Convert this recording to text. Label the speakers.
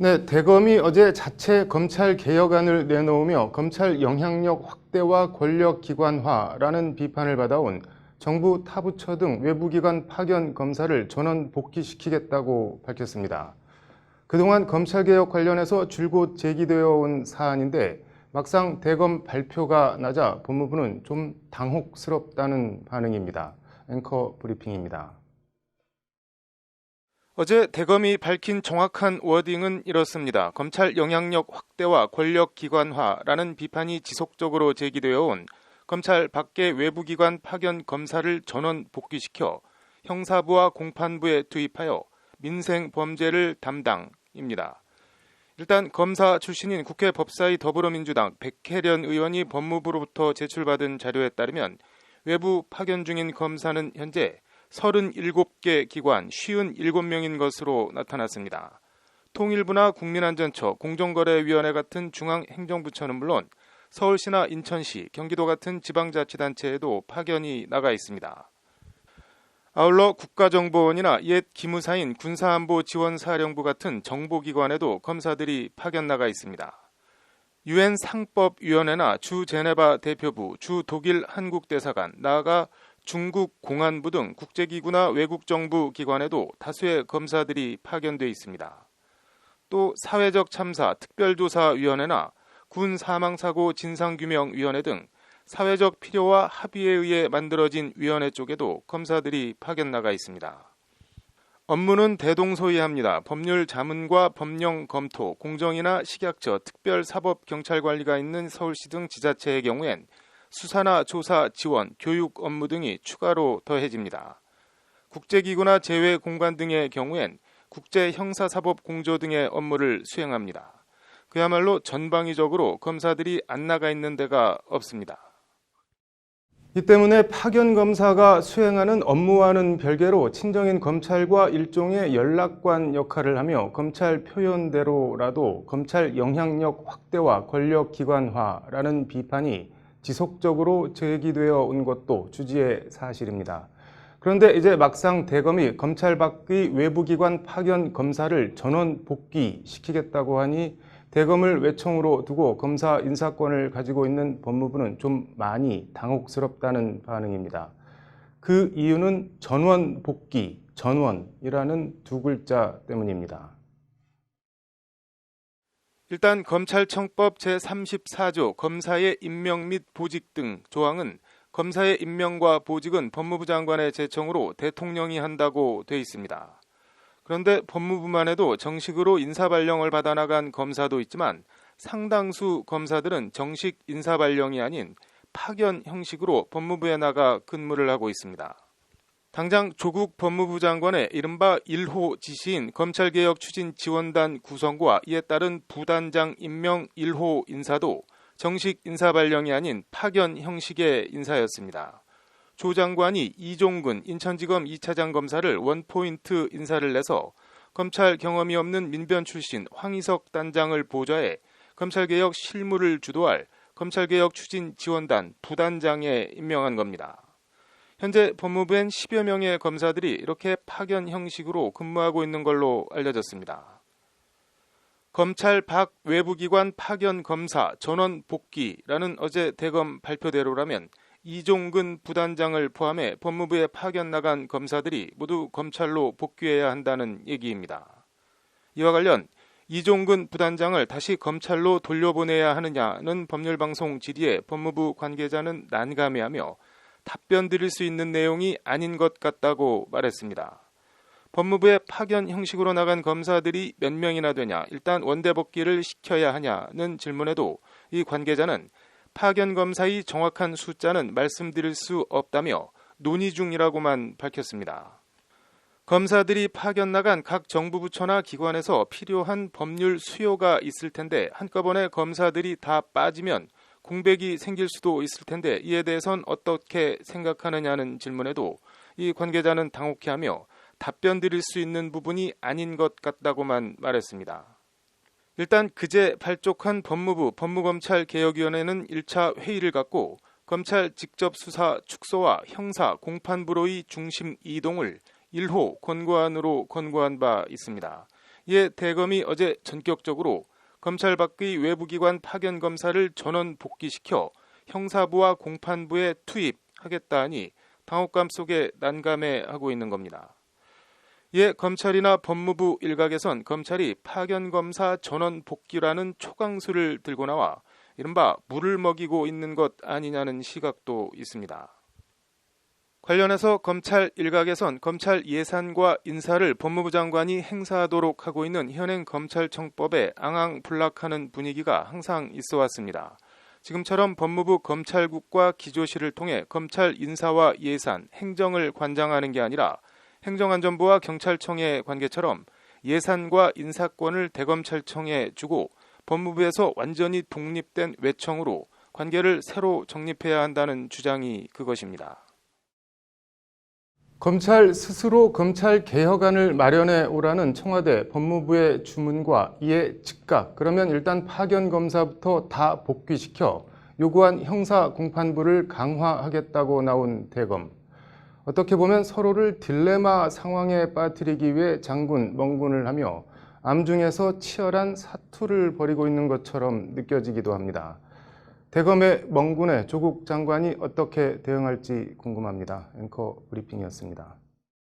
Speaker 1: 네, 대검이 어제 자체 검찰 개혁안을 내놓으며 검찰 영향력 확대와 권력 기관화라는 비판을 받아온 정부 타부처 등 외부기관 파견 검사를 전원 복귀시키겠다고 밝혔습니다. 그동안 검찰개혁 관련해서 줄곧 제기되어 온 사안인데 막상 대검 발표가 나자 법무부는 좀 당혹스럽다는 반응입니다. 앵커 브리핑입니다.
Speaker 2: 어제 대검이 밝힌 정확한 워딩은 이렇습니다. 검찰 영향력 확대와 권력 기관화라는 비판이 지속적으로 제기되어 온 검찰 밖의 외부기관 파견 검사를 전원 복귀시켜 형사부와 공판부에 투입하여 민생 범죄를 담당입니다. 일단 검사 출신인 국회 법사위 더불어민주당 백혜련 의원이 법무부로부터 제출받은 자료에 따르면 외부 파견 중인 검사는 현재 37개 기관 57명인 것으로 나타났습니다. 통일부나 국민안전처, 공정거래위원회 같은 중앙행정부처는 물론 서울시나 인천시, 경기도 같은 지방자치단체에도 파견이 나가 있습니다. 아울러 국가정보원이나 옛 기무사인 군사안보지원사령부 같은 정보기관에도 검사들이 파견 나가 있습니다. 유엔 상법위원회나 주 제네바 대표부, 주 독일 한국대사관, 나아가 중국 공안부 등 국제기구나 외국정부 기관에도 다수의 검사들이 파견돼 있습니다. 또 사회적 참사 특별조사위원회나 군 사망사고 진상규명위원회 등 사회적 필요와 합의에 의해 만들어진 위원회 쪽에도 검사들이 파견 나가 있습니다. 업무는 대동소이합니다. 법률 자문과 법령 검토, 공정이나 식약처, 특별사법경찰관리가 있는 서울시 등 지자체의 경우엔 수사나 조사, 지원, 교육 업무 등이 추가로 더해집니다. 국제기구나 제외공간 등의 경우엔 국제형사사법공조 등의 업무를 수행합니다. 그야말로 전방위적으로 검사들이 안 나가 있는 데가 없습니다.
Speaker 1: 이 때문에 파견 검사가 수행하는 업무와는 별개로 친정인 검찰과 일종의 연락관 역할을 하며 검찰 표현대로라도 검찰 영향력 확대와 권력 기관화라는 비판이 지속적으로 제기되어 온 것도 주지의 사실입니다. 그런데 이제 막상 대검이 검찰 밖의 외부기관 파견 검사를 전원 복귀시키겠다고 하니 대검을 외청으로 두고 검사 인사권을 가지고 있는 법무부는 좀 많이 당혹스럽다는 반응입니다. 그 이유는 전원 복귀, 전원이라는 두 글자 때문입니다.
Speaker 2: 일단 검찰청법 제34조 검사의 임명 및 보직 등 조항은 검사의 임명과 보직은 법무부 장관의 제청으로 대통령이 한다고 돼 있습니다. 그런데 법무부만 해도 정식으로 인사발령을 받아 나간 검사도 있지만 상당수 검사들은 정식 인사발령이 아닌 파견 형식으로 법무부에 나가 근무를 하고 있습니다. 당장 조국 법무부 장관의 이른바 1호 지시인 검찰개혁추진지원단 구성과 이에 따른 부단장 임명 1호 인사도 정식 인사발령이 아닌 파견 형식의 인사였습니다. 조 장관이 이종근 인천지검 2차장 검사를 원포인트 인사를 내서 검찰 경험이 없는 민변 출신 황희석 단장을 보좌해 검찰개혁 실무를 주도할 검찰개혁추진지원단 부단장에 임명한 겁니다. 현재 법무부엔 10여 명의 검사들이 이렇게 파견 형식으로 근무하고 있는 걸로 알려졌습니다. 검찰 밖 외부기관 파견 검사 전원 복귀라는 어제 대검 발표대로라면 이종근 부단장을 포함해 법무부에 파견 나간 검사들이 모두 검찰로 복귀해야 한다는 얘기입니다. 이와 관련 이종근 부단장을 다시 검찰로 돌려보내야 하느냐는 법률방송 질의에 법무부 관계자는 난감해하며 답변 드릴 수 있는 내용이 아닌 것 같다고 말했습니다. 법무부에 파견 형식으로 나간 검사들이 몇 명이나 되냐, 일단 원대 복귀를 시켜야 하냐는 질문에도 이 관계자는 파견 검사의 정확한 숫자는 말씀드릴 수 없다며 논의 중이라고만 밝혔습니다. 검사들이 파견 나간 각 정부 부처나 기관에서 필요한 법률 수요가 있을 텐데 한꺼번에 검사들이 다 빠지면 공백이 생길 수도 있을 텐데 이에 대해선 어떻게 생각하느냐는 질문에도 이 관계자는 당혹해하며 답변 드릴 수 있는 부분이 아닌 것 같다고만 말했습니다. 일단 그제 발족한 법무부 법무검찰개혁위원회는 1차 회의를 갖고 검찰 직접 수사 축소와 형사 공판부로의 중심 이동을 1호 권고안으로 권고한 바 있습니다. 이에 대검이 어제 전격적으로 검찰 밖의 외부기관 파견 검사를 전원 복귀시켜 형사부와 공판부에 투입하겠다니 당혹감 속에 난감해하고 있는 겁니다. 이에 검찰이나 법무부 일각에선 검찰이 파견 검사 전원 복귀라는 초강수를 들고 나와 이른바 물을 먹이고 있는 것 아니냐는 시각도 있습니다. 관련해서 검찰 일각에선 검찰 예산과 인사를 법무부 장관이 행사하도록 하고 있는 현행 검찰청법에 앙앙불락하는 분위기가 항상 있어 왔습니다. 지금처럼 법무부 검찰국과 기조실을 통해 검찰 인사와 예산, 행정을 관장하는 게 아니라 행정안전부와 경찰청의 관계처럼 예산과 인사권을 대검찰청에 주고 법무부에서 완전히 독립된 외청으로 관계를 새로 정립해야 한다는 주장이 그것입니다.
Speaker 1: 검찰 스스로 검찰 개혁안을 마련해 오라는 청와대 법무부의 주문과 이에 즉각 그러면 일단 파견 검사부터 다 복귀시켜 요구한 형사 공판부를 강화하겠다고 나온 대검. 어떻게 보면 서로를 딜레마 상황에 빠뜨리기 위해 장군 멍군을 하며 암중에서 치열한 사투를 벌이고 있는 것처럼 느껴지기도 합니다. 대검의 멍군에 조국 장관이 어떻게 대응할지 궁금합니다. 앵커 브리핑이었습니다.